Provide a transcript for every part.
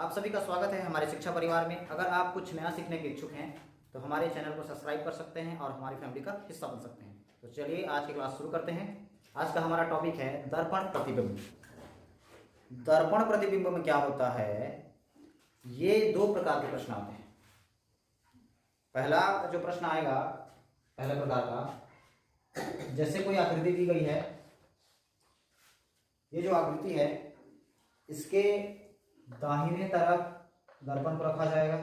आप सभी का स्वागत है हमारे शिक्षा परिवार में। अगर आप कुछ नया सीखने के इच्छुक हैं तो हमारे चैनल को सब्सक्राइब कर सकते हैं और हमारी फैमिली का हिस्सा बन सकते हैं। तो चलिए आज की क्लास शुरू करते हैं। आज का हमारा टॉपिक है दर्पण प्रतिबिंब। दर्पण प्रतिबिंब में क्या होता है, ये दो प्रकार के प्रश्न आते हैं। पहला जो प्रश्न आएगा पहले प्रकार का, जैसे कोई आकृति दी गई है, ये जो आकृति है इसके दाहिने तरफ दर्पण को रखा जाएगा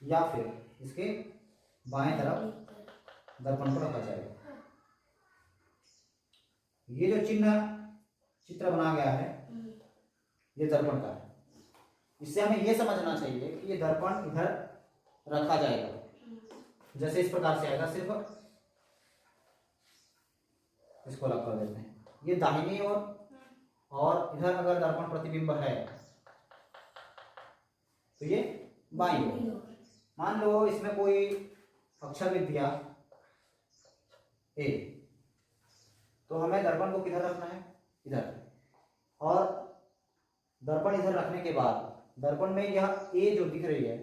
या फिर इसके बाएं तरफ दर्पण को रखा जाएगा। ये जो चित्र बना गया है ये दर्पण का है। इससे हमें ये समझना चाहिए कि ये दर्पण इधर रखा जाएगा। जैसे इस प्रकार से आएगा, सिर्फ इसको अलग कर देते हैं। ये दाहिनी ओर और इधर अगर दर्पण प्रतिबिंब है तो ये बाईं ओर। मान लो इसमें कोई अक्षर लिख दिया ए, तो हमें दर्पण को किधर रखना है, इधर। और दर्पण इधर रखने के बाद दर्पण में यह ए जो दिख रही है,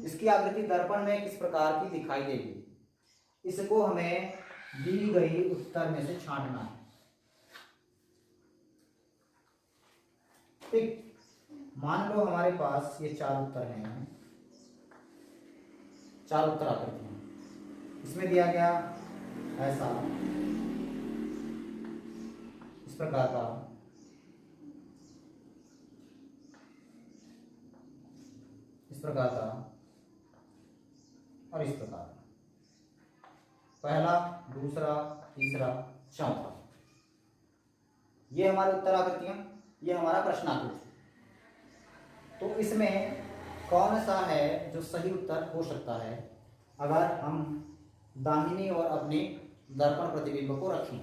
इसकी आकृति दर्पण में किस प्रकार की दिखाई देगी, इसको हमें दी गई उत्तर में से छांटना है। ठीक, मान लो हमारे पास ये चार उत्तर हैं, चार उत्तर आकृति हैं। इसमें दिया गया ऐसा, इस प्रकार का, इस प्रकार का और इस प्रकार का। पहला, दूसरा, तीसरा, चौथा, ये हमारे उत्तर आकृतियां, ये हमारा प्रश्न आकृति। तो इसमें कौन सा है जो सही उत्तर हो सकता है अगर हम दाहिनी ओर अपने दर्पण प्रतिबिंब को रखें?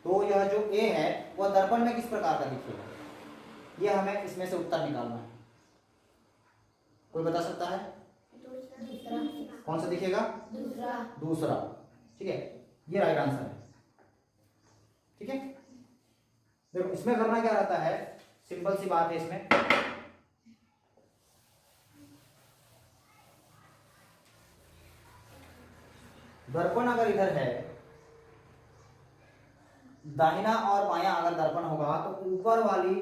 तो यह जो ए है वह दर्पण में किस प्रकार का दिखेगा, यह हमें इसमें से उत्तर निकालना है। कोई बता सकता है? दूसरा। कौन सा दिखेगा? दूसरा। ठीक है, ये राइट आंसर है। ठीक है, देखो इसमें करना क्या रहता है, सिंपल सी बात है। इसमें दर्पण अगर इधर है, दाहिना और बायां अगर दर्पण होगा तो ऊपर वाली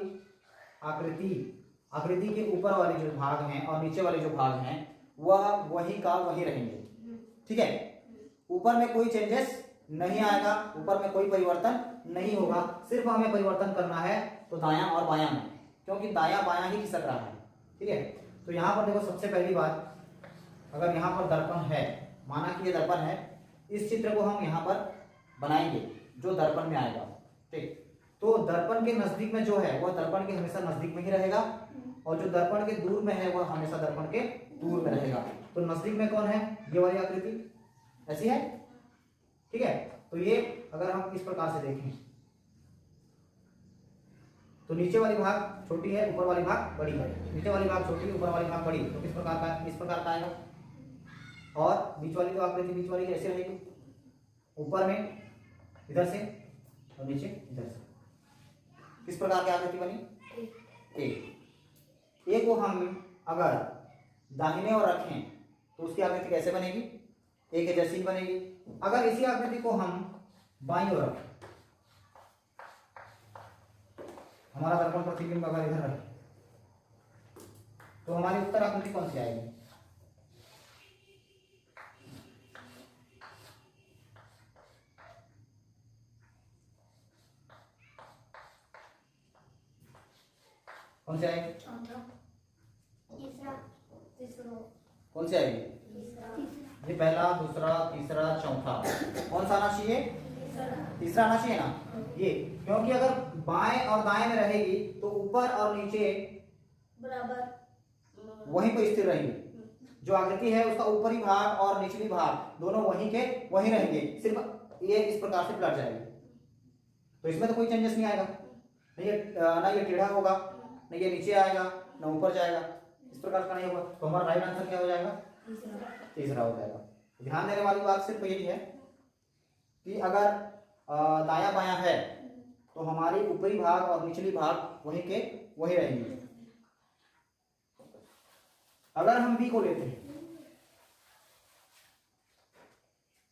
आकृति के ऊपर वाले जो भाग हैं और नीचे वाले जो भाग हैं वह वही का वही रहेंगे। ठीक है, ऊपर में कोई चेंजेस नहीं आएगा, ऊपर में कोई परिवर्तन नहीं होगा। सिर्फ हमें परिवर्तन करना है तो दायां और बायां में, क्योंकि दायां बायां ही खिसक रहा है। ठीक है, तो यहां पर देखो, सबसे पहली बात, अगर यहां पर दर्पण है, माना कि ये दर्पण है, इस चित्र को हम यहां पर बनाएंगे जो दर्पण में आएगा। ठीक, तो दर्पण के नजदीक में जो है वह दर्पण के हमेशा नजदीक में ही रहेगा और जो दर्पण के दूर में है वह हमेशा दर्पण के दूर में रहेगा। तो नजदीक में कौन है? ये वाली आकृति ऐसी है। ठीक है, तो ये अगर हम इस प्रकार से देखें तो नीचे वाली भाग छोटी है, ऊपर वाली भाग बड़ी है। नीचे वाली भाग छोटी, ऊपर वाली भाग बड़ी, तो किस प्रकार का? इस प्रकार का आएगा। और बीच वाली जो आकृति, बीच वाली कैसे रहेगी? ऊपर में इधर से और नीचे इधर से। किस प्रकार की आकृति बनी? ए को हम अगर दाहिने ओर रखें तो उसकी आकृति कैसे बनेगी? ए के जैसी बनेगी। अगर इसी आकृति को हम बाईं ओर रखें, हमारा दर्पण प्रतिबिंब अगर इधर रहे तो हमारी उत्तर आकृति कौन सी आएगी? कौन सी आएगी? कौन सी आएगी? ये पहला, दूसरा, तीसरा, चौथा, कौन सा आना चाहिए? तीसरा आना चाहिए ना ये, क्योंकि अगर बाएं और दाएं में रहेगी तो ऊपर और नीचे बराबर वहीं पर स्थिर रहेंगे। जो आकृति है उसका ऊपरी भाग और निचली भाग दोनों वहीं के वहीं रहेंगे, सिर्फ ये इस प्रकार से पलट जाएगी। तो इसमें तो कोई चेंजेस नहीं आएगा, ना ये टेढ़ा होगा, ना ये नीचे आएगा, ना ऊपर जाएगा, इस प्रकार का नहीं होगा। तो हमारा राइट आंसर क्या हो जाएगा? तीसरा हो जाएगा। ध्यान देने वाली बात सिर्फ यही है कि अगर दायां बायां है तो हमारी ऊपरी भाग और निचली भाग वहीं के वहीं रहेंगे। अगर हम बी को लेते हैं,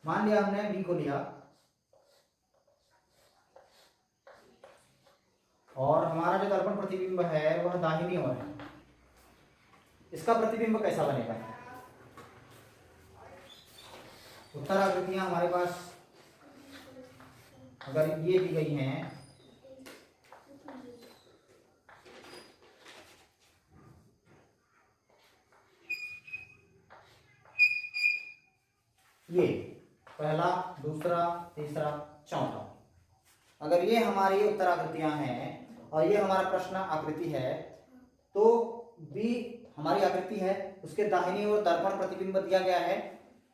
मान लिया हमने बी को लिया और हमारा जो दर्पण प्रतिबिंब है वह दाहिनी ओर है, इसका प्रतिबिंब कैसा बनेगा? उत्तराकृतियां हमारे पास अगर ये दी गई हैं, ये पहला, दूसरा, तीसरा, चौथा, अगर ये हमारी उत्तराकृतियां हैं और ये हमारा प्रश्न आकृति है, तो बी हमारी आकृति है, उसके दाहिनी ओर दर्पण प्रतिबिंब दिया गया है।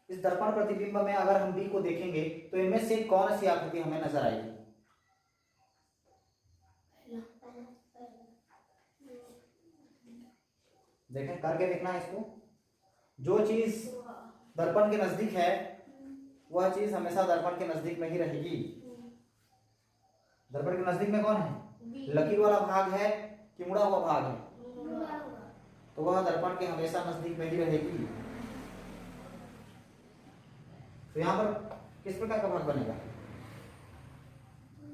इस दर्पण प्रतिबिंब में अगर हम बी को देखेंगे तो इनमें से कौन सी आकृति हमें नजर आएगी? देखें, करके देखना है इसको। जो चीज दर्पण के नजदीक है वह चीज हमेशा दर्पण के नजदीक में ही रहेगी। दर्पण के नजदीक में कौन है? लकीर वाला भाग है कि मुड़ा हुआ भाग है? तो वह दर्पण के हमेशा नजदीक में ही रहेगी। तो यहाँ पर किस प्रकार का भाग बनेगा?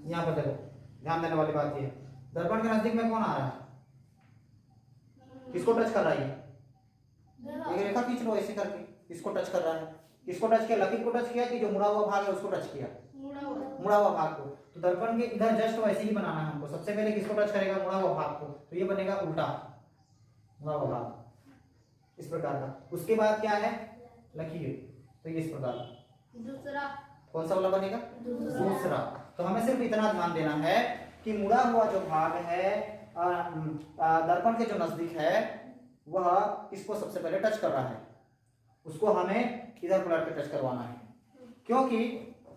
यहाँ पर देखो, ध्यान देने वाली बात यह है, दर्पण के नजदीक में कौन आ रहा है? किसको टच कर रहा है? एक रेखा खींच लो ऐसे करके, किसको टच कर रहा है? किसको टच किया? लकीर को टच किया कि जो मुड़ा हुआ भाग है उसको टच किया? मुड़ा हुआ भाग को। तो दर्पण के इधर जस्ट वैसे ही बनाना है हमको। सबसे पहले किसको टच करेगा? मुड़ा हुआ भाग को। तो ये बनेगा उल्टा मुड़ा हुआ भाग, इस प्रकार का। उसके बाद क्या है? लकीर। तो ये इस प्रकार दूसरा कौन सा वाला बनेगा? दूसरा। तो हमें सिर्फ इतना ध्यान देना है कि मुड़ा हुआ जो भाग है दर्पण के जो नजदीक है वह किसको सबसे पहले टच कर रहा है, उसको हमें इधर पलट के टच करवाना है, क्योंकि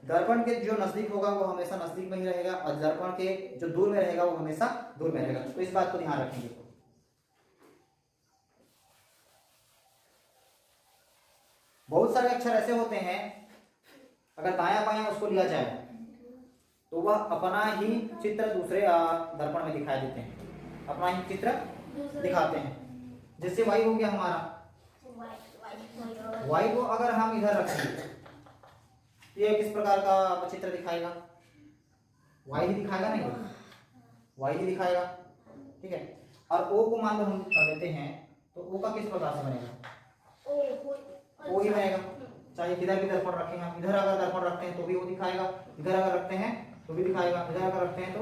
दर्पण के जो नजदीक होगा वो हमेशा नजदीक में ही रहेगा और दर्पण के जो दूर में रहेगा वो हमेशा दूर में रहेगा। तो इस बात को ध्यान रखेंगे। बहुत सारे अक्षर ऐसे होते हैं, अगर दायां बायां उसको लिया जाए तो वह अपना ही चित्र दूसरे दर्पण में दिखाई देते हैं, अपना ही चित्र दिखाते हैं। जैसे वाई हो गया हमारा, वाई को अगर हम इधर रखेंगे ये किस प्रकार का चित्र दिखाएगा? वाई ही दिखाएगा, नहीं वाई ही दिखाएगा, ठीक है। और ओ को मान लो हम कर देते हैं तो ओ का किस प्रकार से बनेगा? ओ ही बनेगा, चाहे किधर भी दर्पण रखें हम। इधर अगर दर्पण रखते हैं तो भी वो दिखाएगा, इधर अगर रखते हैं तो भी दिखाएगा, इधर अगर रखते हैं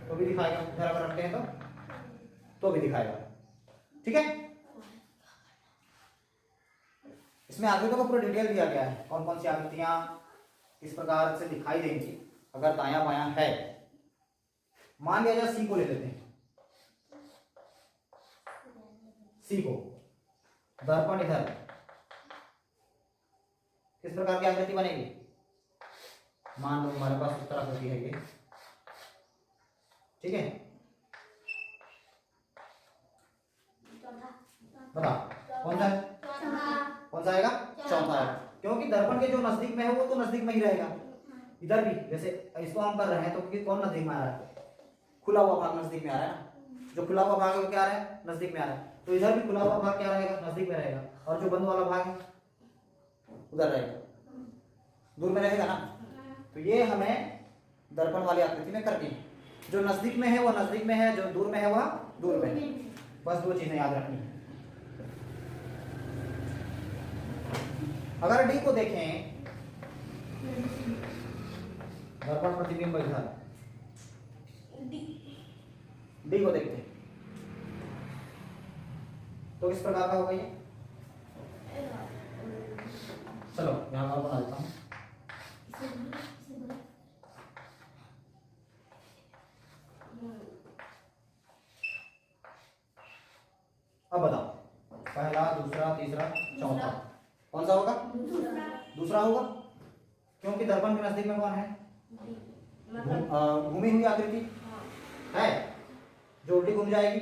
तो भी दिखाएगा, इधर अगर रखते हैं तो भी दिखाएगा, ठीक है। इसमें आकृतियों का पूरा डिटेल दिया गया है, कौन कौन सी आकृतियां किस प्रकार से दिखाई देंगी अगर दायां बायां है। मान लिया जाए सी को ले लेते हैं, सी को दर्पण इधर, किस प्रकार की आकृति बनेगी? मान लो हमारे पास उत्तर आकृति है ये, ठीक है। बता कौन सा है? कौन सा आएगा? चौथा है, क्योंकि दर्पण के जो नजदीक में है वो तो नजदीक में ही रहेगा। इधर भी जैसे इसको हम कर रहे हैं तो कौन नजदीक में आ रहा है? खुला हुआ भाग नजदीक में आ रहा है ना। जो खुला हुआ भाग है वो क्या आ रहा है? नजदीक में आ रहा है। तो इधर भी खुला हुआ भाग क्या रहेगा? नजदीक में रहेगा। और जो बंद वाला भाग है उधर रहेगा, दूर में रहेगा ना। तो ये हमें दर्पण वाली आकृति में करनी है। जो नजदीक में है वो नजदीक में है, जो दूर में है वह दूर में है। बस दो चीजें याद रखनी है। अगर डी को देखें, दर्पण प्रतिबिंब इधर, डी को देखते हैं तो किस प्रकार का होगा ये? चलो यहां और बना देता हूं। अब बताओ, पहला, दूसरा, तीसरा, चौथा, कौन सा होगा? दूसरा होगा, क्योंकि दर्पण के नजदीक में कौन है? घूमी हुई आकृति है जो उल्टी घूम जाएगी,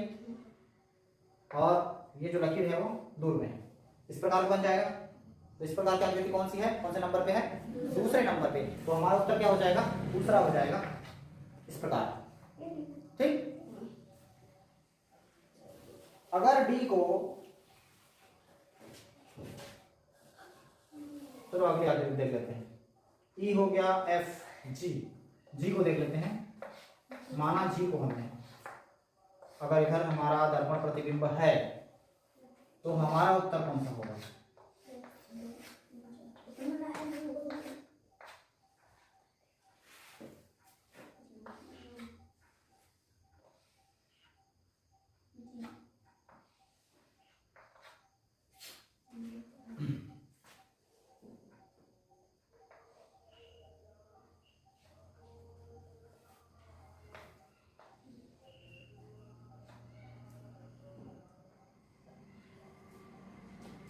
और ये जो लकीर है वो दूर में है, इस प्रकार बन जाएगा। तो इस प्रकार की आकृति कौन सी है? कौन से नंबर पे है? दूसरे नंबर पे। तो हमारा उत्तर क्या हो जाएगा? दूसरा हो जाएगा, इस प्रकार, ठीक। अगर डी को चलो अगली आकृति देख लेते हैं। ई हो गया एफ जी, जी को देख लेते हैं। माना जी को हमने, अगर इधर हमारा दर्पण प्रतिबिंब है तो हमारा उत्तर कौन सा होगा?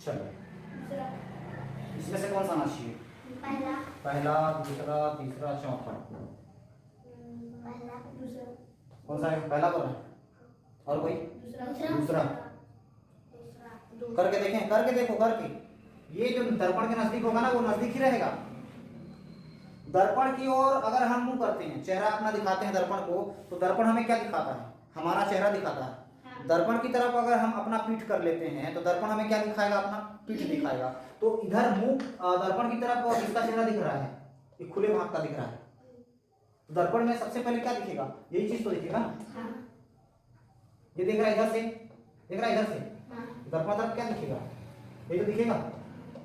चलो इसमें से कौन सा आना चाहिए? पहला, दूसरा, तीसरा, चौथा। कौन सा है? पहला बोला और कोई? दूसरा। करके देखें, करके देखो, करके। ये जो दर्पण के नजदीक होगा ना वो नजदीक ही रहेगा। दर्पण की ओर अगर हम मुंह करते हैं, चेहरा अपना दिखाते हैं दर्पण को, तो दर्पण हमें क्या दिखाता है? हमारा चेहरा दिखाता है। दर्पण की तरफ अगर हम अपना पीठ कर लेते हैं तो दर्पण हमें क्या दिखाएगा? अपना पीठ दिखाएगा। तो इधर मुंह दर्पण की तरफ और किसका चेहरा दिख रहा है? ये खुले भाग का दिख रहा है। तो दर्पण में सबसे पहले क्या दिखेगा? यही चीज तो दिखेगा ना। ये देख रहा है इधर से, देख रहा है इधर से, दर्पण तरफ क्या दिखेगा? ये तो दिखेगा,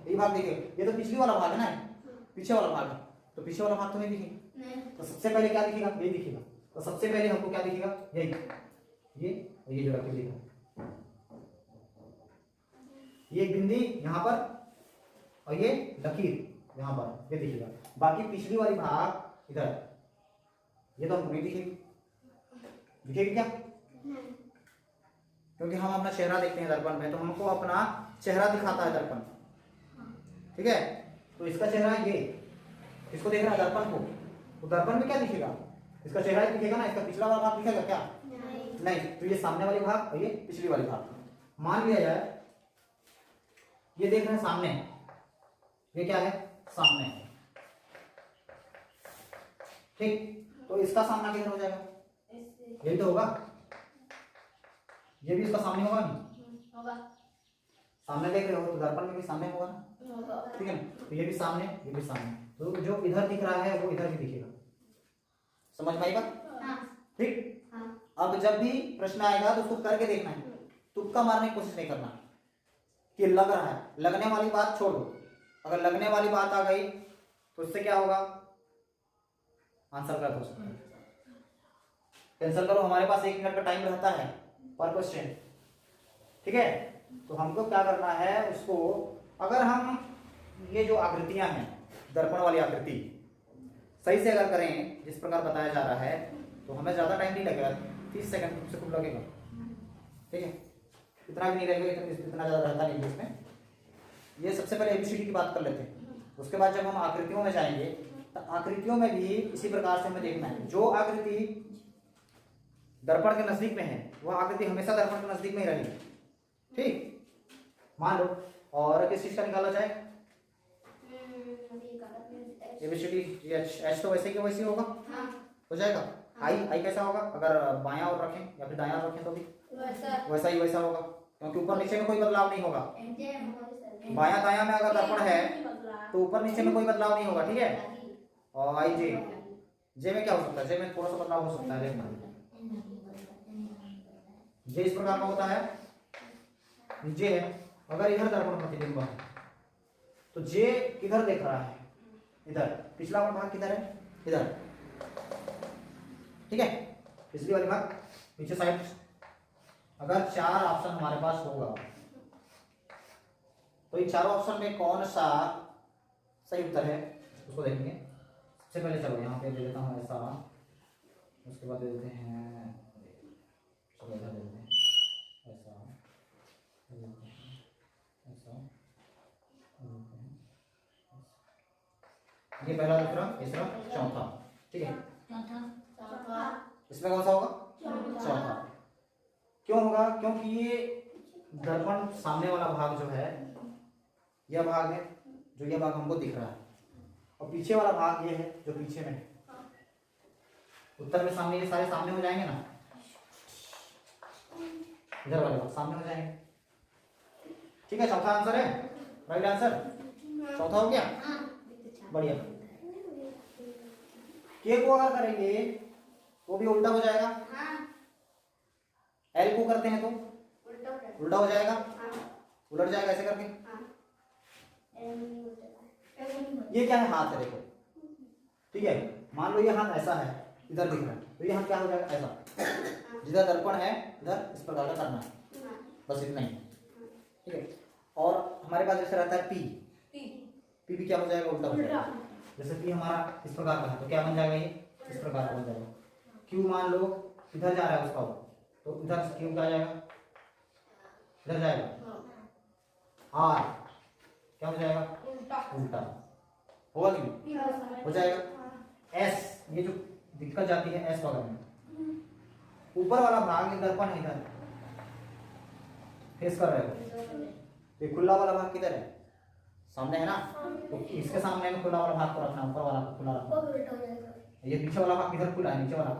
यही भाग दिखेगा। ये तो पिछली वाला भाग है ना, पीछे वाला भाग है, तो पीछे वाला भाग तो नहीं दिखेगा। तो सबसे पहले क्या दिखेगा? यही दिखेगा। तो सबसे पहले हमको क्या दिखेगा? यही, ये जो रखे दिखा, ये बिंदी यहाँ पर और ये लकीर यहाँ पर, ये दिखेगा। बाकी पिछली वाली भाग इधर, ये तो हमको नहीं दिखेगी। दिखेगी क्या? क्योंकि हम अपना चेहरा देखते हैं दर्पण में, तो हमको अपना चेहरा दिखाता है दर्पण। ठीक है, तो इसका चेहरा ये, इसको देख रहा है दर्पण को, तो दर्पण में क्या दिखेगा? इसका चेहरा ही दिखेगा ना। इसका पिछला वाला भाग दिखेगा क्या? नहीं। तो ये सामने वाली भाग और ये पिछली वाली भाग। मान लिया जाए ये देख रहे हैं सामने, ये क्या है? सामने। ठीक, तो इसका सामना किधर हो जाएगा? यही तो होगा। ये भी इसका सामने होगा नहीं? होगा। सामने देख रहे हो तो दर्पण में भी सामने होगा ना। ठीक है ना, तो ये भी सामने, ये भी सामने, तो जो इधर दिख रहा है वो इधर भी दिखेगा। समझ पाएगा? ठीक। अब जब भी प्रश्न आएगा तो उसको करके देखना है, तुक्का मारने की कोशिश नहीं करना कि लग रहा है। लगने वाली बात छोड़ दो। अगर लगने वाली बात आ गई तो उससे क्या होगा? आंसर गलत हो सकता है। कैंसिल करो। हमारे पास 1 मिनट का टाइम रहता है पर क्वेश्चन। ठीक है, तो हमको क्या करना है उसको, अगर हम ये जो आकृतियां हैं दर्पण वाली आकृति सही से अगर करें जिस प्रकार बताया जा रहा है तो हमें ज्यादा टाइम नहीं लगेगा, 30 सेकंड से खूब लगेगा। ठीक है, इतना भी नहीं लगेगा, इतना ज्यादा रहता नहीं है इसमें। ये सबसे पहले एबीसीडी की बात कर लेते हैं। उसके बाद जब हम आकृतियों में जाएंगे तो आकृतियों में भी इसी प्रकार से हमें देखना है। जो आकृति दर्पण के नजदीक में है वह आकृति हमेशा दर्पण के नजदीक में ही रहेगी। ठीक, मान लो। और किस चीज का निकाला जाए? एबीसीडी एच तो वैसे ही वैसे होगा। हो जाएगा। आई कैसा होगा? अगर बायां और रखें या फिर दायां रखें तो भी वैसा ही वैसा होगा, क्योंकि ऊपर नीचे में कोई बदलाव नहीं होगा। बायां दायां में अगर दर्पण है तो ऊपर नीचे में कोई बदलाव नहीं होगा। ठीक है, और आई जे में क्या हो सकता है? जे में थोड़ा सा बदलाव हो सकता है। देखना, जे इस प्रकार का होता है। जे अगर इधर दर्पण प्रतिबिंब है तो जे किधर देख रहा है? इधर। पिछला वाला भाग किधर है? इधर। ठीक है, पिछली वाली भाग पीछे साइड। अगर 4 ऑप्शन हमारे पास होगा तो इन चारों ऑप्शन में कौन सा सही उत्तर है उसको देखेंगे। सबसे पहले चलो यहाँ पे दे देता हूँ ऐसा, उसके बाद दे देते हैं, चलो इधर दे देते हैं ऐसा, ऐसा, ये पहला, दूसरा, तीसरा, चौथा। ठीक है, इसमें कौन सा होगा? चौथा। क्यों होगा? क्योंकि ये दर्पण सामने वाला भाग जो है यह भाग है, जो यह भाग हमको दिख रहा है, और पीछे वाला भाग ये है जो पीछे में है। उत्तर में सामने ये सारे सामने हो जाएंगे ना, इधर वाले भाग सामने हो जाएंगे। ठीक है, चौथा आंसर है राइट आंसर। चौथा हो गया, बढ़िया। के को अगर करेंगे वो भी उल्टा हो जाएगा। एल को करते हैं तो उल्टा हो जाएगा, उलट जाएगा ऐसे करके। ये क्या है, हाथ है देखो, ठीक है। मान लो ये हाथ ऐसा है, इधर दिख रहा है, तो ये हाथ क्या हो जाएगा, ऐसा। जिधर दर्पण है उधर इस प्रकार का करना है, बस इतना ही, ठीक है। और हमारे पास जैसे रहता है पी, पी भी क्या हो जाएगा, उल्टा हो जाएगा। जैसे पी हमारा इस प्रकार का है तो क्या बन जाएगा, ये इस प्रकार का बन जाएगा। क्यू मान लो इधर जा रहा है उसका, तो इधर क्यू क्या जाएगा, इधर जाएगा। आर क्या हो जाएगा, उल्टा होगा कि नहीं, हो जाएगा। एस, ये जो दिक्कत जाती है एस वगैरह में, ऊपर वाला भाग दर्पण है, इधर फेस कर रहे हो, ये खुला वाला भाग किधर है, सामने है ना, तो इसके सामने में खुला वाला भाग को रखना, ऊपर वाला को खुला रखना। ये पीछे वाला भाग किधर खुला है, नीचे वाला।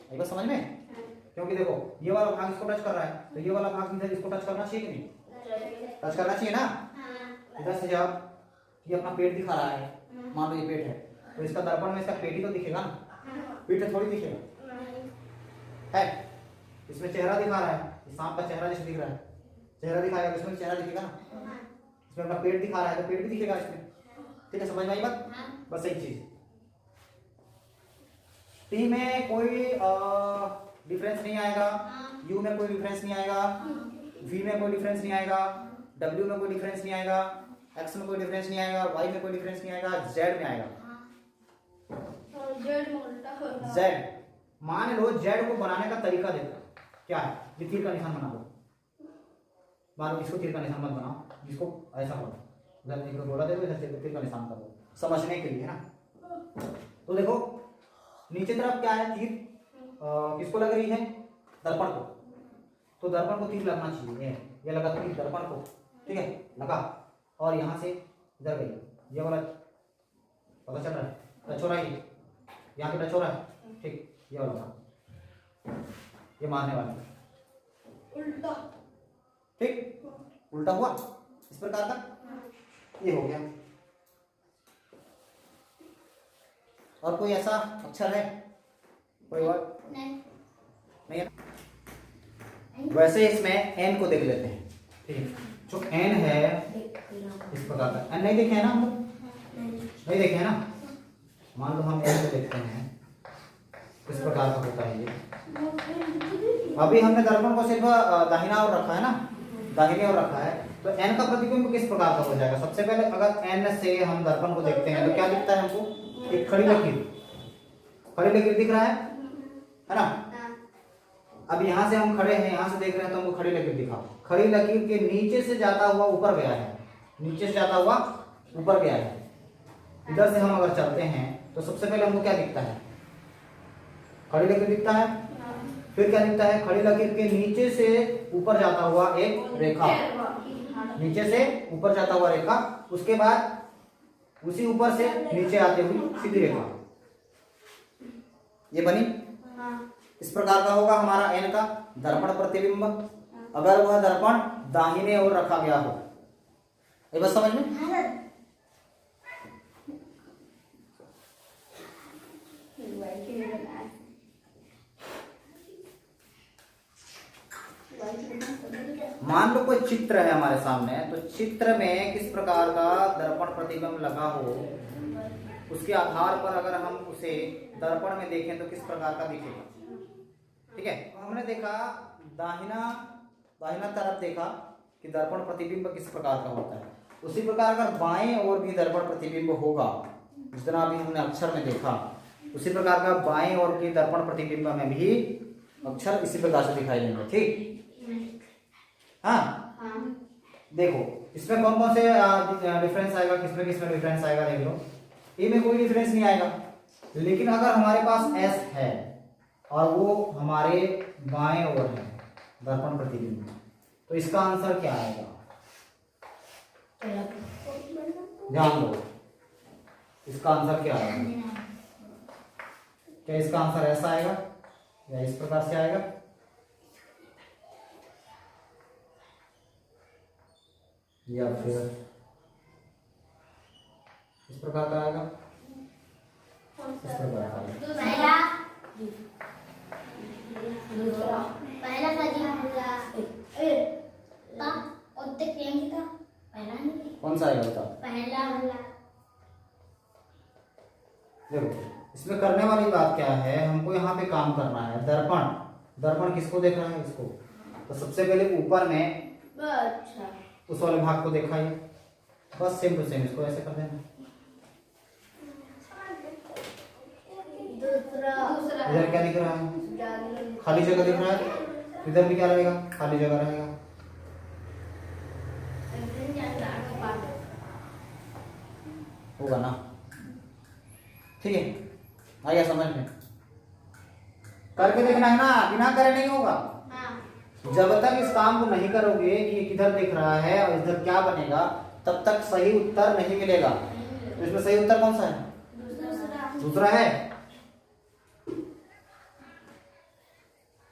एक बात समझ में, क्योंकि देखो ये वाला भाग इसको टच कर रहा है, तो ये वाला भाग इधर इसको टच करना चाहिए कि नहीं, टच करना चाहिए ना। इधर से जब ये अपना पेट दिखा रहा है, मान लो ये पेट है, तो इसका दर्पण में इसका पेट ही तो दिखेगा ना, पीठ थोड़ी दिखेगा, है। इसमें चेहरा दिखा रहा है, इस सांप का चेहरा जैसे दिख रहा है, चेहरा दिखाएगा, इसमें चेहरा दिखेगा ना। इसमें अपना पेट दिखा रहा है तो पेट भी दिखेगा इसमें, ठीक है। समझ में आई बात, बस एक चीज। टी में कोई डिफरेंस नहीं आएगा, यू में कोई डिफरेंस नहीं आएगा, वी में कोई डिफरेंस नहीं आएगा, डब्ल्यू में कोई डिफरेंस नहीं आएगा, एक्स में कोई डिफरेंस नहीं आएगा, वाई में कोई डिफरेंस नहीं आएगा, जेड में आएगा। जेड, मान लो जेड को बनाने का तरीका देखो क्या है, ये तीर का निशान बना लो, मान लो इसको तीर का निशान मत बनाओ, इसको ऐसा करो, इधर एक गोला दे दो, इधर से तीर का निशान कर दो, समझने के लिए है ना। तो देखो नीचे तरफ क्या है, तीर किसको लग रही है, दर्पण को, तो दर्पण को तीर लगना चाहिए, ये लगा तीर दर्पण को, ठीक है, लगा। और यहाँ से इधर गई, ये वाला पता चल रहा है, टच हो रहा है, यहाँ पे टच हो रहा है, ठीक, ये वाला ये मारने वाला उल्टा, ठीक, उल्टा हुआ इस प्रकार का, ये हो गया। और कोई ऐसा अक्षर है, कोई और नहीं है। वैसे इसमें एन को देख लेते हैं, ठीक है। जो एन है इस प्रकार का, एन नहीं देखे है ना हम लोग, नहीं देखे है ना। मान लो हम एन को देखते हैं, इस प्रकार का होता है ये। अभी हमने दर्पण को सिर्फ दाहिना ओर रखा है ना, दाहिने ओर रखा है, तो एन का प्रतिबिंब किस प्रकार का हो जाएगा। सबसे पहले अगर एन से हम दर्पण को देखते हैं तो क्या दिखता है हमको, एक खड़ी लकीर, खड़ी लकीर दिख रहा है ना। अब यहाँ से हम खड़े हैं, यहाँ से देख रहे हैं तो हमको खड़ी लकीर दिखा, खड़ी लकीर के नीचे से जाता हुआ ऊपर गया है, नीचे से जाता हुआ ऊपर गया है। इधर से हम अगर चलते हैं तो सबसे पहले हमको क्या दिखता है, खड़ी लकीर दिखता है, फिर क्या दिखता है, खड़ी लकीर के नीचे से ऊपर जाता हुआ एक रेखा, नीचे से ऊपर जाता हुआ रेखा, उसके बाद उसी ऊपर से नीचे आते हुई सीधी रेखा, ये बनी। इस प्रकार का होगा हमारा एन का दर्पण प्रतिबिंब, अगर वह दर्पण दाहिने ओर रखा गया हो। ये बस समझ में। मान लो कोई चित्र है हमारे सामने, तो चित्र में किस प्रकार का दर्पण प्रतिबिंब लगा हो, उसके आधार पर अगर हम उसे दर्पण में देखें तो किस प्रकार का दिखेगा, ठीक है। हमने देखा दाहिना तरफ देखा कि दर्पण प्रतिबिंब किस प्रकार का होता है, उसी प्रकार अगर बाएं ओर भी दर्पण प्रतिबिंब होगा, जिस तरह अभी हमने अक्षर में देखा, उसी प्रकार का बाएं ओर के दर्पण प्रतिबिंब में भी अक्षर इसी प्रकार से दिखाई देंगे, ठीक। हाँ, देखो इसमें कौन कौन से डिफरेंस आएगा, किसमें किसमें डिफरेंस आएगा, देख लो। ए में कोई डिफरेंस नहीं आएगा, लेकिन अगर हमारे पास एस है और वो हमारे बाएं ओर है दर्पण प्रतिबिंब, तो इसका आंसर क्या आएगा, ध्यान दो, इसका आंसर क्या आएगा। क्या इसका आंसर ऐसा आएगा या इस प्रकार से आएगा, या फिर इस प्रकार का आएगा, इस प्रकार का आएगा। पहला कौन सा आएगा बताओ? पहला देखो इसमें करने वाली बात क्या है, हमको यहाँ पे काम करना है। दर्पण, दर्पण किसको देख रहा है? इसको। तो सबसे पहले ऊपर में उस वाले भाग को देखा ही, बस सेम टू सेम इसको ऐसे कर देना। इधर क्या दिख रहा है? खाली जगह दिख रहा है। इधर भी क्या रहेगा? खाली जगह रहेगा। होगा ना? ठीक है, आ गया समझ में? करके देखना है ना, बिना करे नहीं होगा। जब तक इस काम को नहीं करोगे कि किधर दिख रहा है और इधर क्या बनेगा, तब तक सही उत्तर नहीं मिलेगा। तो इसमें सही उत्तर कौन सा है? दूसरा है।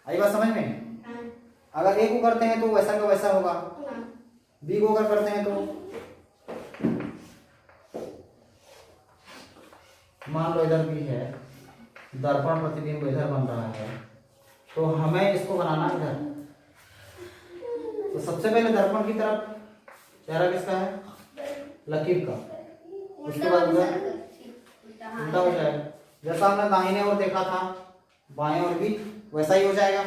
आई बात समझ में? अगर ए को करते हैं तो वैसा का वैसा होगा, बी को अगर करते हैं तो मान लो इधर भी है, दर्पण प्रतिबिंब इधर बन रहा है, तो हमें इसको बनाना इधर। तो सबसे पहले दर्पण की तरफ चेहरा किसका है? लकीर का। उसके बाद उधर उल्टा हो जाएगा। जैसा हमने दाहिने ओर देखा था, बाएं ओर भी वैसा ही हो जाएगा।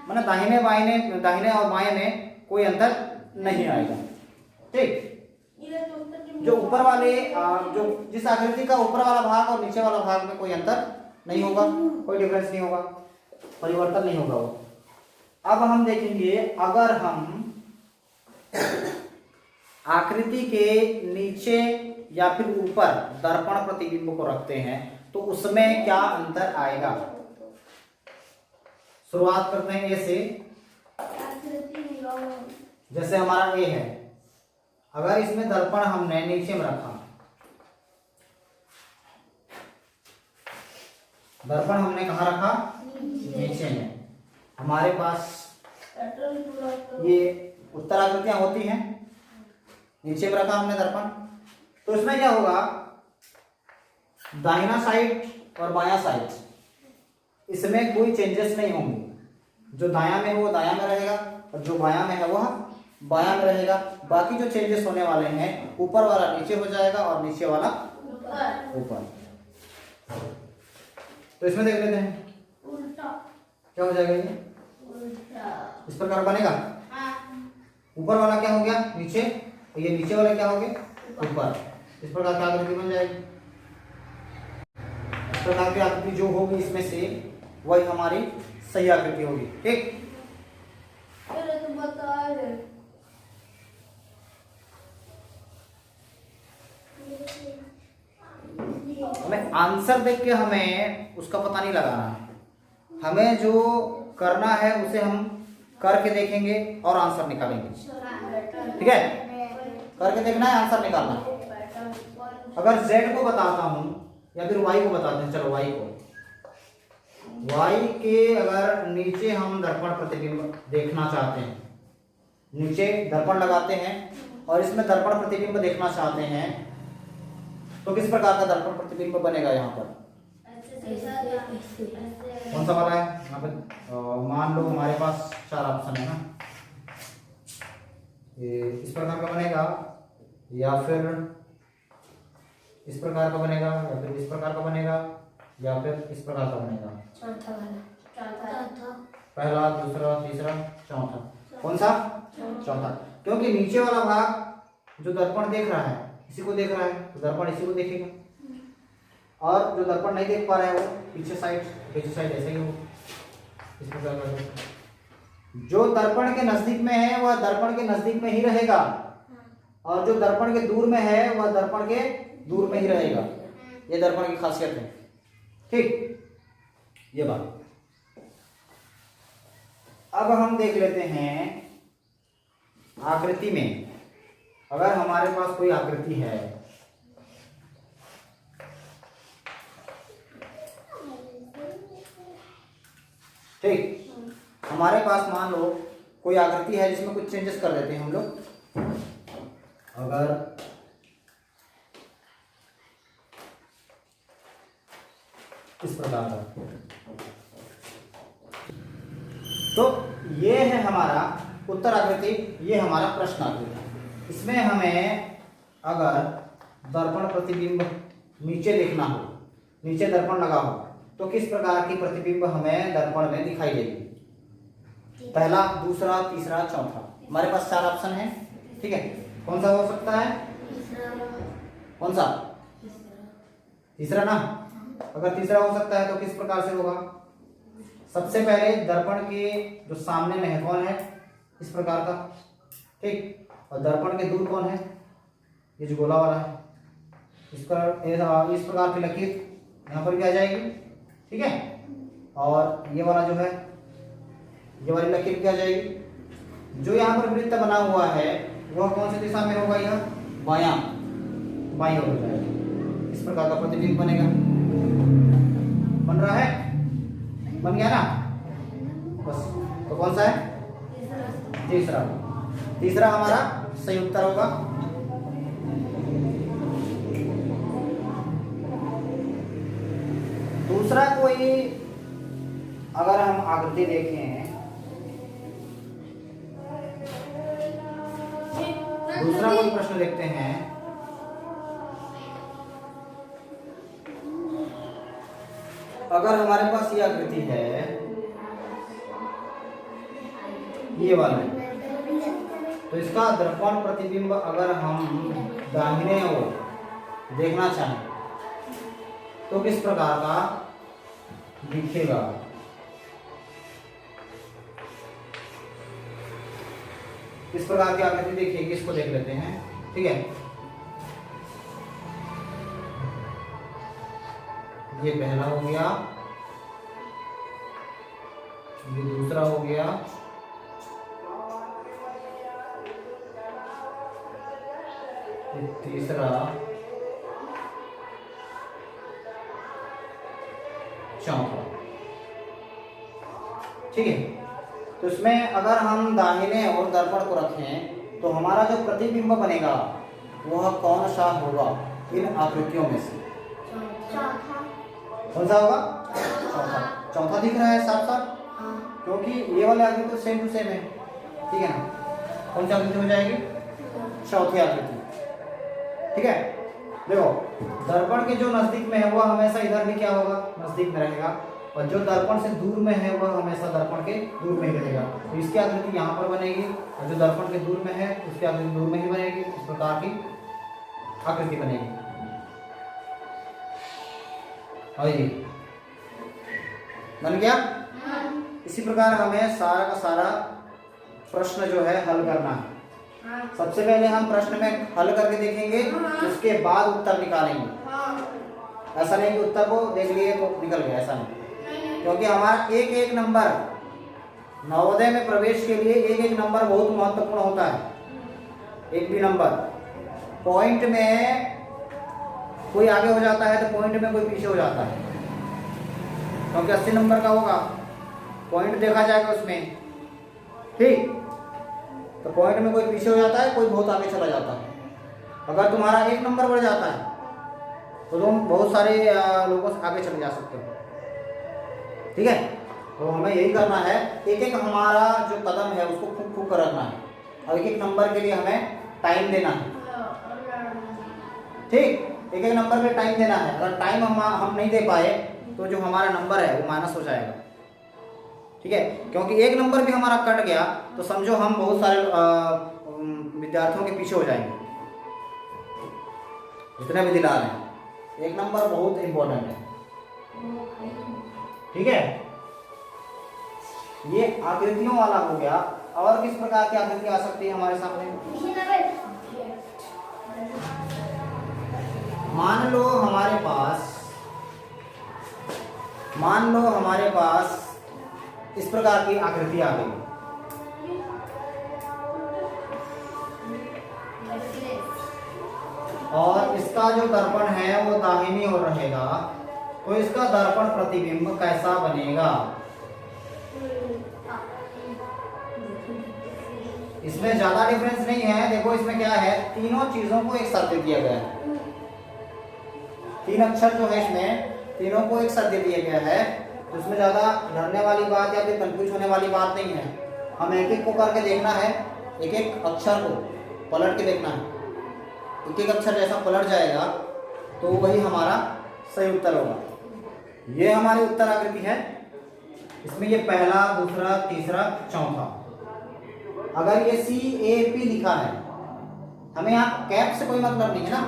मतलब दाहिने और बाएं में कोई अंतर नहीं आएगा। ठीक, जो ऊपर वाले जो जिस आकृति का ऊपर वाला भाग और नीचे वाला भाग में कोई अंतर नहीं होगा, कोई डिफरेंस नहीं होगा, परिवर्तन नहीं होगा वो। अब हम देखेंगे, अगर हम आकृति के नीचे या फिर ऊपर दर्पण प्रतिबिंब को रखते हैं तो उसमें क्या अंतर आएगा। शुरुआत करते हैं ए से। जैसे हमारा ए है, अगर इसमें दर्पण हमने नीचे में रखा, दर्पण हमने कहाँ रखा? नीचे में। हमारे पास ये उत्तर आकृतियां होती हैं, नीचे में रखा हमने दर्पण, तो इसमें क्या होगा? दाहिना साइड और बायां साइड, इसमें कोई चेंजेस नहीं होंगे। जो दायां में है वो दायां में रहेगा और जो बायां में है वह बायां में रहेगा। बाकी जो चेंजेस होने वाले हैं, ऊपर वाला नीचे हो जाएगा और नीचे वाला ऊपर। तो इसमें देख लेते हैं क्या हो जाएगा। ये इस प्रकार बनेगा। ऊपर वाला क्या हो गया? नीचे, और ये नीचे वाला क्या हो गया? ऊपर। इस प्रकार की आकृति बन जाएगी। इस प्रकार की आकृति जो होगी इसमें से वही हमारी सही आकृति होगी। ठीक, हमें आंसर देख के हमें उसका पता नहीं लगाना है। हमें जो करना है उसे हम करके देखेंगे और आंसर निकालेंगे। ठीक है, करके देखना है, आंसर निकालना है। अगर Z को बताता हूं या फिर Y को बताते हैं, चलो Y को, Y के अगर नीचे हम दर्पण प्रतिबिंब देखना चाहते हैं, नीचे दर्पण लगाते हैं और इसमें दर्पण प्रतिबिंब देखना चाहते हैं, तो किस प्रकार का दर्पण प्रतिबिंब बनेगा? यहाँ पर कौन सा वाला है? यहाँ पे मान लो हमारे पास 4 ऑप्शन है ना, ये इस प्रकार का बनेगा या फिर इस प्रकार का बनेगा या फिर इस प्रकार का बनेगा या फिर इस प्रकार का बनेगा। पहला, दूसरा, तीसरा, चौथा। कौन सा? चौथा। क्योंकि नीचे वाला भाग जो दर्पण देख रहा है इसी को देख रहा है, तो दर्पण इसी को देखेगा, और जो दर्पण नहीं देख पा रहा है वो पीछे साइड ऐसे ही हो। इस प्रकार का जो दर्पण के नजदीक में है वह दर्पण के नजदीक में ही रहेगा, और जो दर्पण के दूर में है वह दर्पण के दूर में ही रहेगा। ये दर्पण की खासियत है। ठीक, ये बात। अब हम देख लेते हैं आकृति में, अगर हमारे पास कोई आकृति है, ठीक, हमारे पास मान लो कोई आकृति है जिसमें कुछ चेंजेस कर देते हैं हम लोग। अगर इस प्रकार का, तो ये है हमारा उत्तर आकृति, ये हमारा प्रश्न आकृति। इसमें हमें अगर दर्पण प्रतिबिंब नीचे देखना हो, नीचे दर्पण लगा हो, तो किस प्रकार की प्रतिबिंब हमें दर्पण में दिखाई देगी? पहला, दूसरा, तीसरा, चौथा। हमारे पास 4 ऑप्शन है, ठीक है। कौन सा हो सकता है? कौन सा? तीसरा ना। अगर तीसरा हो सकता है तो किस प्रकार से होगा? सबसे पहले दर्पण के जो सामने में है कौन है? इस प्रकार का, ठीक। और दर्पण के दूर कौन है? ये जो गोला वाला है। इस प्रकार की लकीर यहाँ पर भी आ जाएगी, ठीक है। और ये वाला जो है, ये वाली लकीर भी आ जाएगी। जो यहाँ पर वृत्त बना हुआ है वह कौन सी दिशा में होगा? यह बायां, बाईं ओर हो जाएगा। इस प्रकार का प्रतिबिंब बनेगा। बन रहा है? बन गया ना? बस। तो कौन सा है? तीसरा। तीसरा हमारा सही उत्तर होगा। दूसरा कोई अगर हम आकृति देखें, दूसरा कोई प्रश्न देखते हैं। अगर हमारे पास ये आकृति है, ये वाला, तो इसका दर्पण प्रतिबिंब अगर हम दाहिने ओर देखना चाहें तो किस प्रकार का दिखेगा? किस प्रकार की आकृति दिखेगी, इसको देख लेते हैं, ठीक है। ये पहला हो गया, ये दूसरा हो गया, ये तीसरा, चौथा, ठीक है। तो इसमें अगर हम दाहिने और दर्पण को रखें तो हमारा जो प्रतिबिंब बनेगा वह कौन सा होगा इन आकृतियों में से? कौन सा होगा? चौथा। चौथा दिख रहा है साफ साफ, क्योंकि ये वाले आकृति तो सेम टू सेम है, ठीक है ना। कौन सी आकृति हो जाएगी? चौथी आकृति, ठीक है। देखो, दर्पण के जो नजदीक में है वह हमेशा इधर भी क्या होगा? नजदीक में रहेगा, और जो दर्पण से दूर में है वह हमेशा दर्पण के दूर में ही रहेगा। तो इसकी आकृति यहाँ पर बनेगी, और जो दर्पण के दूर में है उसकी आकृति दूर में ही बनेगी। इस प्रकार की आकृति बनेगी। और ये बन गया। इसी प्रकार हमें सारा का सारा प्रश्न जो है हल करना है। सबसे पहले हम प्रश्न में हल करके देखेंगे, उसके बाद उत्तर निकालेंगे। ऐसा नहीं कि उत्तर को देख लिए तो निकल गया, ऐसा नहीं। क्योंकि हमारा एक एक नंबर, नवोदय में प्रवेश के लिए एक एक नंबर बहुत महत्वपूर्ण होता है। एक भी नंबर, पॉइंट में कोई आगे हो जाता है तो पॉइंट में कोई पीछे हो जाता है, क्योंकि 80 नंबर का होगा, पॉइंट देखा जाएगा उसमें, ठीक। तो पॉइंट में कोई पीछे हो जाता है, कोई बहुत आगे चला जाता है। अगर तुम्हारा एक नंबर बढ़ जाता है तो तुम बहुत सारे लोगों से आगे चले जा सकते हो, ठीक है। तो हमें यही करना है, एक एक हमारा जो कदम है उसको फूक फूक कर रखना है, और एक एक नंबर के लिए हमें टाइम देना है, ठीक। एक एक नंबर पे टाइम देना है। अगर टाइम हम नहीं दे पाए तो जो हमारा नंबर है वो माइनस हो जाएगा, ठीक है। क्योंकि एक नंबर भी हमारा कट गया तो समझो हम बहुत सारे विद्यार्थियों के पीछे हो जाएंगे, जितने भी दिला रहे हैं। एक नंबर बहुत इंपॉर्टेंट है, ठीक है। ये आकृतियों वाला हो गया। और किस प्रकार की आकृति आ सकती है हमारे सामने? मान लो हमारे पास इस प्रकार की आकृति आ गई, और इसका जो दर्पण है वो दाहिनी ओर रहेगा, तो इसका दर्पण प्रतिबिंब कैसा बनेगा? इसमें ज्यादा डिफरेंस नहीं है। देखो इसमें क्या है, तीनों चीजों को एक साथ दे दिया गया है। 3 अक्षर जो है इसमें तीनों को एक साथ दे दिया गया है, तो इसमें ज्यादा डरने वाली बात या फिर कंफ्यूज होने वाली बात नहीं है। हम एक एक को करके देखना है, एक एक अक्षर को पलट के देखना है। एक एक अक्षर जैसा पलट जाएगा तो वही हमारा सही उत्तर होगा। ये हमारी उत्तर आकृति है। इसमें ये पहला, दूसरा, तीसरा, चौथा। अगर ये CAP लिखा है, हमें यहाँ कैप से कोई मतलब नहीं है ना,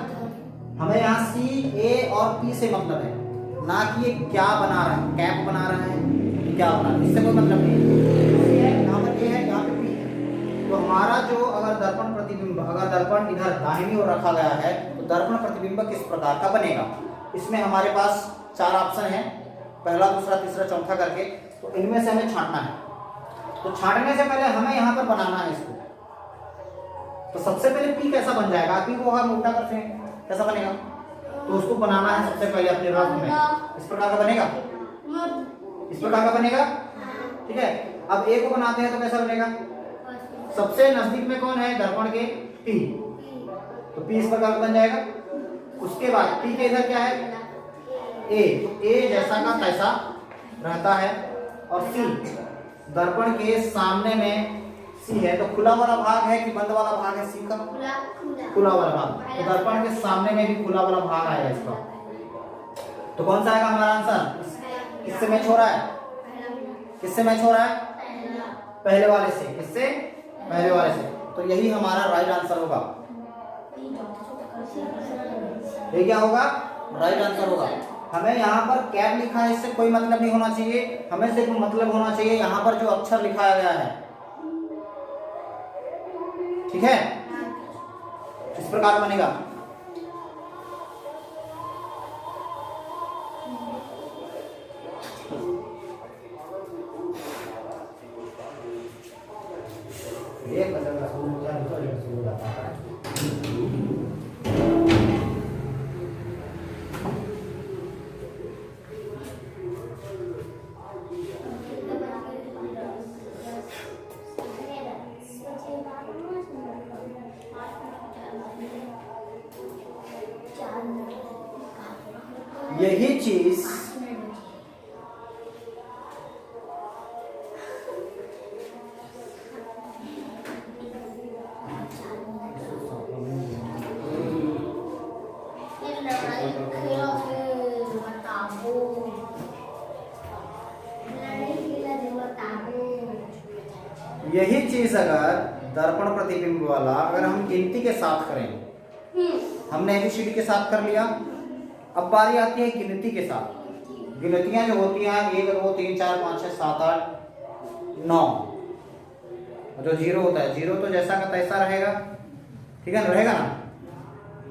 हमें यहाँ CA और P से मतलब है, ना कि ये क्या बना रहा है, कैप बना रहा है, क्या बना रहा है, इससे कोई मतलब नहीं है। यहाँ पर ये है, यहाँ पे P है। तो हमारा जो अगर दर्पण प्रतिबिंब, अगर दर्पण इधर दाहिनी ओर रखा गया है तो दर्पण प्रतिबिंब किस प्रकार का बनेगा। इसमें हमारे पास 4 ऑप्शन है, पहला, दूसरा, तीसरा, चौथा करके। तो इनमें से हमें छांटना है। तो छांटने से पहले हमें यहाँ पर बनाना है इसको। तो सबसे पहले P कैसा बन जाएगा, P को हम उल्टा करते हैं कैसा बनेगा, तो उसको बनाना है सबसे पहले अपने रफ में। इस प्रकार का बनेगा, इस प्रकार का बनेगा, ठीक है। अब A को बनाते हैं तो कैसा बनेगा, सबसे नजदीक में कौन है दर्पण के, P, तो P इस प्रकार का बन जाएगा। उसके बाद P के इधर क्या है, A, तो A जैसा का तैसा रहता है। और C दर्पण के सामने में C है, तो खुला वाला भाग है कि बंद वाला भाग है, C का खुला वाला भाग। तो दर्पण के सामने में भी खुला वाला भाग आएगा इसका। तो कौन सा आएगा हमारा आंसर, किससे मैच हो रहा है, किससे मैच हो रहा है, पहले वाले से। किससे, पहले वाले से। तो यही हमारा राइट आंसर होगा। ये क्या होगा, राइट आंसर होगा। हमें यहाँ पर कैप लिखा है, इससे कोई मतलब नहीं होना चाहिए, हमें सिर्फ मतलब होना चाहिए यहाँ पर जो अक्षर लिखाया गया है, ठीक है। इस प्रकार बनेगा। यही चीज यही चीज अगर दर्पण प्रतिबिंब वाला अगर हम गिनती के साथ करें, हमने ABCD के साथ कर लिया, अब बारी आती है गिनती के साथ। गिनतियां जो होती हैं 1 2 3 4 5 6 7 8 9, जो 0 होता है, 0 तो जैसा का तैसा रहेगा, ठीक है ना, रहेगा ना।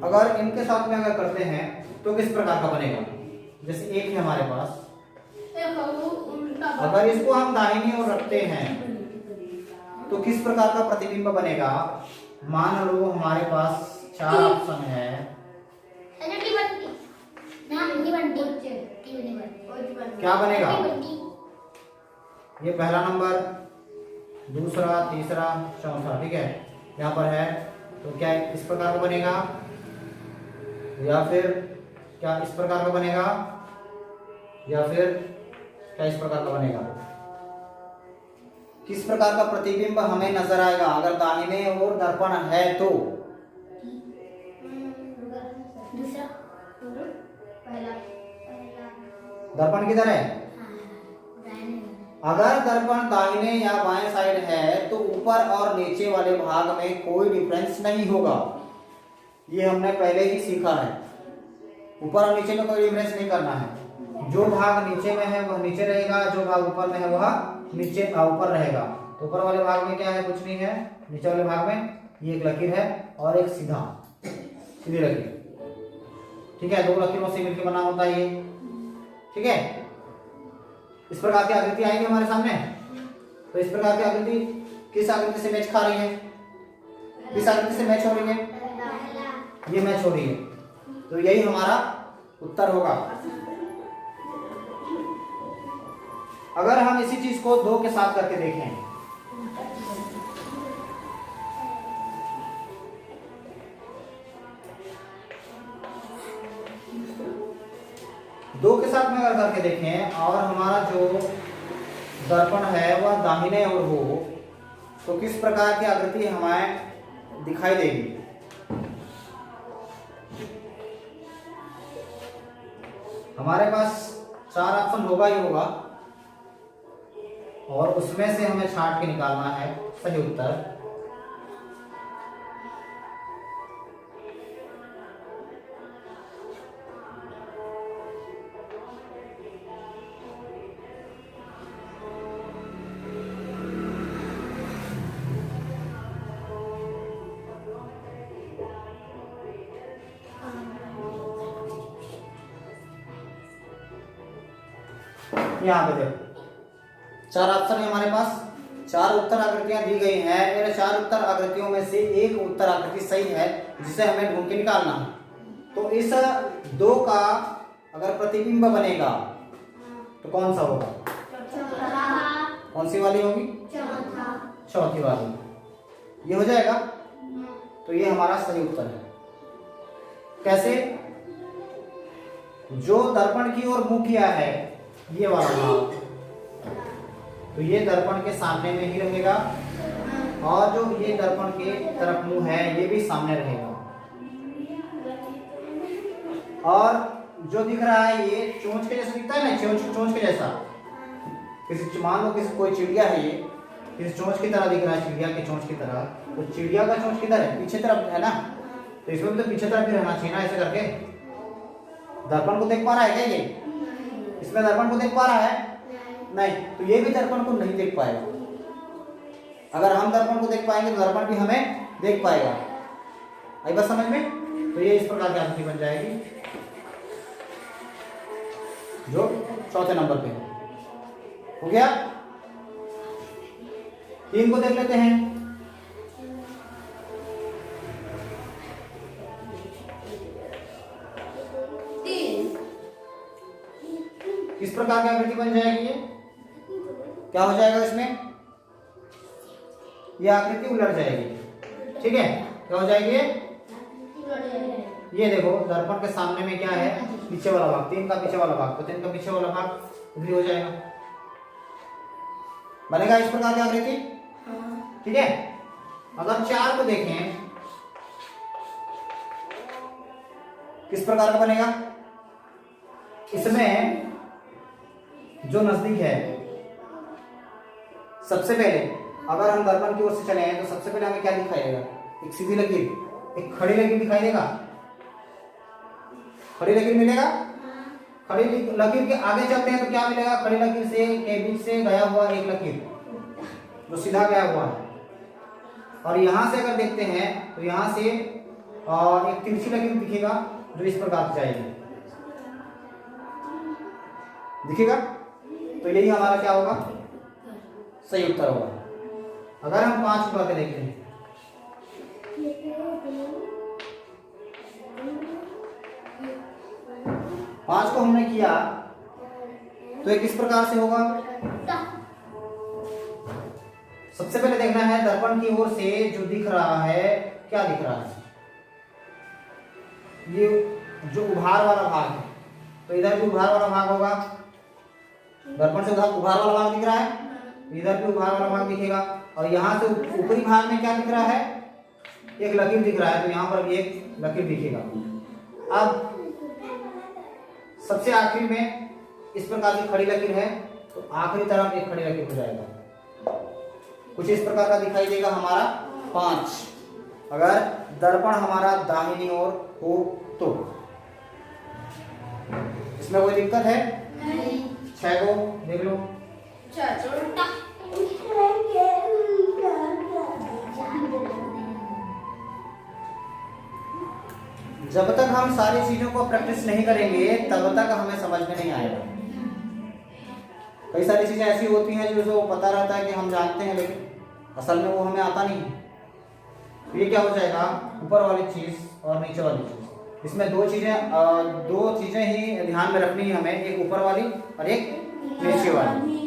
अगर इनके साथ में अगर करते हैं तो किस प्रकार का बनेगा, जैसे 1 है हमारे पास, अगर इसको हम दाहिनी ओर रखते हैं तो किस प्रकार का प्रतिबिंब बनेगा। मान लो हमारे पास 4 ऑप्शन है, क्या बनेगा, ये पहला नंबर, दूसरा, तीसरा, चौथा, ठीक है, यहाँ पर है। तो क्या इस प्रकार का बनेगा, या फिर क्या इस प्रकार का बनेगा, या फिर क्या इस प्रकार का बनेगा। किस प्रकार का प्रतिबिंब हमें नजर आएगा अगर दाहिने ओर दर्पण है तो, दर्पण किधर है, अगर दर्पण दाहिने या बाएं साइड है तो ऊपर और नीचे वाले भाग में कोई डिफरेंस नहीं होगा। ये हमने पहले ही सीखा है, ऊपर और नीचे में कोई डिफरेंस नहीं करना है। जो भाग नीचे में है वह नीचे रहेगा, जो भाग ऊपर में है वह नीचे ऊपर रहेगा। तो ऊपर वाले भाग में क्या है, कुछ नहीं है। नीचे वाले भाग में ये एक लकीर है और एक सीधी लकीर, ठीक है, 2 लकीरों से मिलकर बना होता है ये, ठीक है। इस प्रकार की आकृति आएगी हमारे सामने। तो इस प्रकार की आकृति किस आकृति से मैच खा रही है, किस आकृति से मैच हो रही है, ये मैच हो रही है। तो यही हमारा उत्तर होगा। अगर हम इसी चीज को 2 के साथ करके देखें, में अगर करके देखें और हमारा जो दर्पण है वह दाहिने ओर हो तो किस प्रकार की आकृति हमें दिखाई देगी? हमारे पास 4 ऑप्शन होगा ही होगा और उसमें से हमें छांट के निकालना है सही उत्तर। यहाँ पे देखो 4 ऑप्शन है हमारे पास, 4 उत्तर आकृतियां दी गई हैं। इन 4 उत्तर आकृतियों में से एक उत्तर आकृति सही है जिसे हमें ढूंढ के निकालना है। तो इस 2 का अगर प्रतिबिंब बनेगा तो कौन सा होगा? कौन सी वाली होगी? चौथी वाली। ये हो जाएगा, तो ये हमारा सही उत्तर है। कैसे? जो दर्पण की ओर मुंह किया है ये वाला भाग, तो ये दर्पण के सामने में ही रहेगा और जो ये दर्पण के तरफ मुंह है ये भी सामने रहेगा। और जो दिख रहा है ये चोंच के जैसा दिखता है ना, चोंच के जैसा। किसी मान लो किसी कोई चिड़िया है, ये किसी चोंच की तरह दिख रहा है, चिड़िया के चोंच की तरह। तो चिड़िया का चोंच किधर है? पीछे तरफ है ना, तो इसमें भी तो पीछे तरफ भी रहना चाहिए ना, ऐसे करके। दर्पण को देख पा रहा है क्या ये? इसमें दर्पण को देख पा रहा है? नहीं, तो ये भी दर्पण को नहीं देख पाएगा। अगर हम दर्पण को देख पाएंगे तो दर्पण भी हमें देख पाएगा। आई बात समझ में? तो ये इस प्रकार की आकृति बन जाएगी जो चौथे नंबर पे हो गया। 3 को देख लेते हैं। किस प्रकार की आकृति बन जाएगी? ये क्या हो जाएगा? इसमें ये आकृति उलट जाएगी। ठीक है, क्या हो जाएगी? ये देखो दर्पण के सामने में क्या है? पीछे वाला भाग, 3 का पीछे वाला भाग, तो 3 का पीछे वाला भाग इधर हो जाएगा। बनेगा इस प्रकार की आकृति। ठीक है, अगर 4 को देखें किस प्रकार का बनेगा? इसमें जो नजदीक है, सबसे पहले अगर हम दर्पण की ओर से चले हैं तो सबसे पहले हमें क्या दिखाई देगा? एक सीधी लकीर, एक खड़ी लकीर दिखाई देगा। खड़ी लकीर मिलेगा। खड़ी लकीर के आगे चलते हैं तो क्या मिलेगा? खड़ी लकीर से के बीच से गया हुआ एक लकीर जो सीधा गया हुआ है। और यहां से अगर देखते हैं तो यहां से एक तिरछी लकीर दिखेगा जो इस प्रकार से जाएगी, दिखेगा। तो यही हमारा क्या होगा? सही उत्तर होगा। अगर हम 5 को करके देखते हैं, पांच को हमने किया तो ये किस प्रकार से होगा? सबसे पहले देखना है दर्पण की ओर से जो दिख रहा है, क्या दिख रहा है? ये जो उभार वाला भाग है, तो इधर भी उभार वाला भाग होगा। दर्पण से उधर उभार वाला भाग दिख रहा है, इधर भी उभार वाला भाग दिखेगा। और यहाँ से ऊपरी भाग में क्या दिख रहा है? एक लकीर दिख रहा है, तो यहाँ पर भी एक लकीर दिखेगा। अब सबसे आखिरी में इस प्रकार की खड़ी लकीर है, तो आखिरी तरफ एक खड़ी लकीर हो जाएगा। कुछ इस प्रकार का दिखाई देगा हमारा 5, अगर दर्पण हमारा दाहिनी ओर हो तो। इसमें कोई दिक्कत है? नहीं। 6 को देख लो। जब तक हम सारी चीजों को प्रैक्टिस नहीं करेंगे तब तक हमें समझ में नहीं आएगा। कई सारी चीजें ऐसी होती हैं जो पता रहता है कि हम जानते हैं, लेकिन असल में वो हमें आता नहीं। तो ये क्या हो जाएगा? ऊपर वाली चीज और नीचे वाली चीज। इसमें दो चीजें ही ध्यान में रखनी है हमें, एक ऊपर वाली और एक नीचे वाली।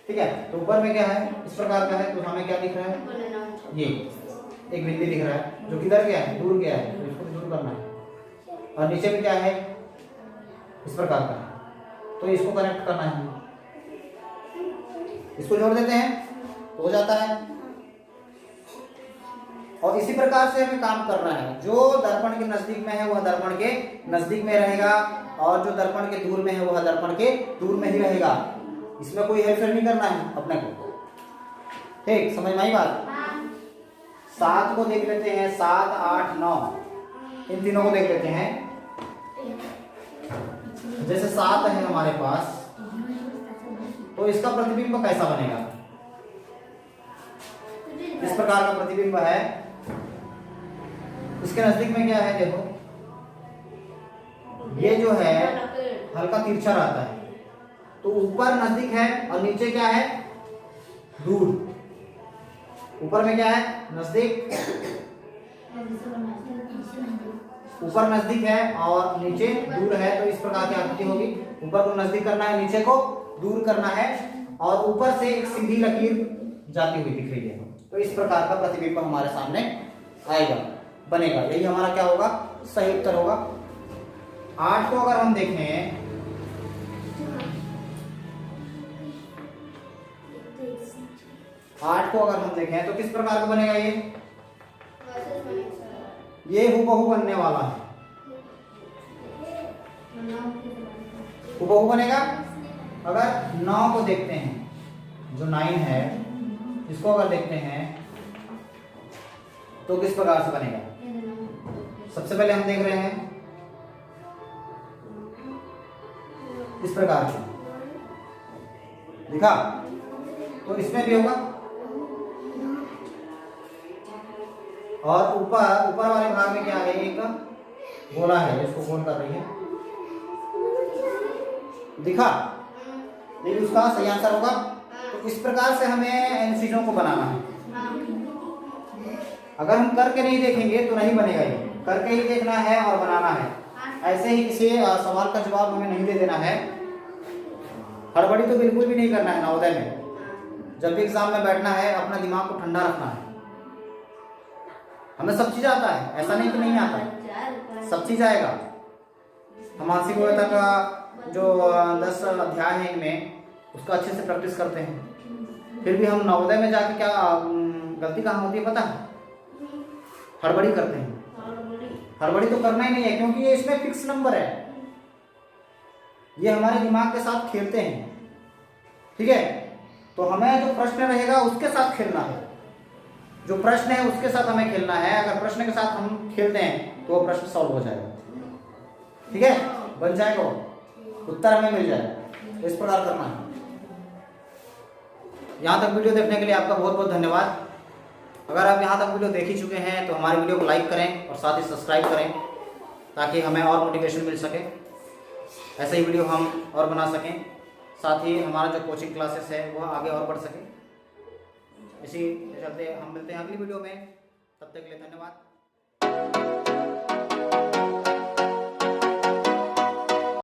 ठीक है, तो ऊपर में क्या है? इस प्रकार का है, तो हमें क्या दिख रहा है? ये एक बिंदु दिख रहा है जो किधर गया है? दूर गया है, तो इसको दूर करना है। और नीचे में क्या है? इस प्रकार का, तो इसको कनेक्ट करना है, इसको जोड़ देते हैं तो हो जाता है। और इसी प्रकार से हमें काम करना है, जो दर्पण के नजदीक में है वह दर्पण के नजदीक में रहेगा और जो दर्पण के दूर में है वह दर्पण के दूर में ही रहेगा। इसमें कोई हेरफेर नहीं करना है अपने को। ठीक, समझ में आई बात? 7 को देख लेते हैं, 7, 8, 9 इन तीनों को देख लेते हैं। जैसे 7 है हमारे पास, तो इसका प्रतिबिंब कैसा बनेगा? इस प्रकार का प्रतिबिंब है। इसके नजदीक में क्या है, देखो ये जो है हल्का तिरछा रहता है, तो ऊपर नजदीक है और नीचे क्या है, दूर। ऊपर में क्या है, नजदीक, ऊपर नजदीक है और नीचे दूर है, तो इस प्रकार की आकृति होगी। ऊपर को नजदीक करना है, नीचे को दूर करना है, और ऊपर से एक सीधी लकीर जाती हुई दिख रही है। तो इस प्रकार का प्रतिबिंब हमारे सामने आएगा, बनेगा। यही हमारा क्या होगा, सही उत्तर होगा। 8 को अगर हम देखें, 8 को अगर हम देखें तो किस प्रकार का बनेगा? ये हुबहू बनने वाला है, हुबहू बनेगा। अगर 9 को देखते हैं, जो 9 है इसको अगर देखते हैं तो किस प्रकार से बनेगा? सबसे पहले हम देख रहे हैं इस प्रकार से दिखा, तो इसमें भी होगा। और ऊपर वाले भाग में क्या है, एक गोला है, इसको गोल कर रही है, दिखा? लेकिन उसका सही आंसर होगा। तो इस प्रकार से हमें इन चीजों को बनाना है। अगर हम करके नहीं देखेंगे तो नहीं बनेगा, ये करके ही देखना है और बनाना है। ऐसे ही किसी सवाल का जवाब हमें नहीं दे देना है। हड़बड़ी तो बिल्कुल भी नहीं करना है। नवोदय में जब भी एग्जाम में बैठना है, अपना दिमाग को ठंडा रखना है। हमें सब चीज आता है, ऐसा नहीं कि नहीं आता, सब चीज आएगा। हम मानसिक व्यवस्था का जो 10 अध्याय है इनमें, उसका अच्छे से प्रैक्टिस करते हैं। फिर भी हम नवोदय में जाके क्या गलती कहाँ होती है पता है? हड़बड़ी करते हैं। हड़बड़ी तो करना ही नहीं है, क्योंकि ये इसमें फिक्स नंबर है, ये हमारे दिमाग के साथ खेलते हैं। ठीक है, तो हमें जो प्रश्न रहेगा उसके साथ खेलना है, जो प्रश्न है उसके साथ हमें खेलना है। अगर प्रश्न के साथ हम खेलते हैं तो वो प्रश्न सॉल्व हो जाएगा। ठीक है, बन जाएगा, उत्तर हमें मिल जाएगा। इस प्रकार करना है। यहाँ तक वीडियो देखने के लिए आपका बहुत बहुत धन्यवाद। अगर आप यहाँ तक वीडियो देख ही चुके हैं तो हमारे वीडियो को लाइक करें और साथ ही सब्सक्राइब करें, ताकि हमें और मोटिवेशन मिल सके, ऐसे ही वीडियो हम और बना सकें। साथ ही हमारा जो कोचिंग क्लासेस है वह आगे और बढ़ सके। इसी चलते हम मिलते हैं अगली वीडियो में, तब तक के लिए धन्यवाद।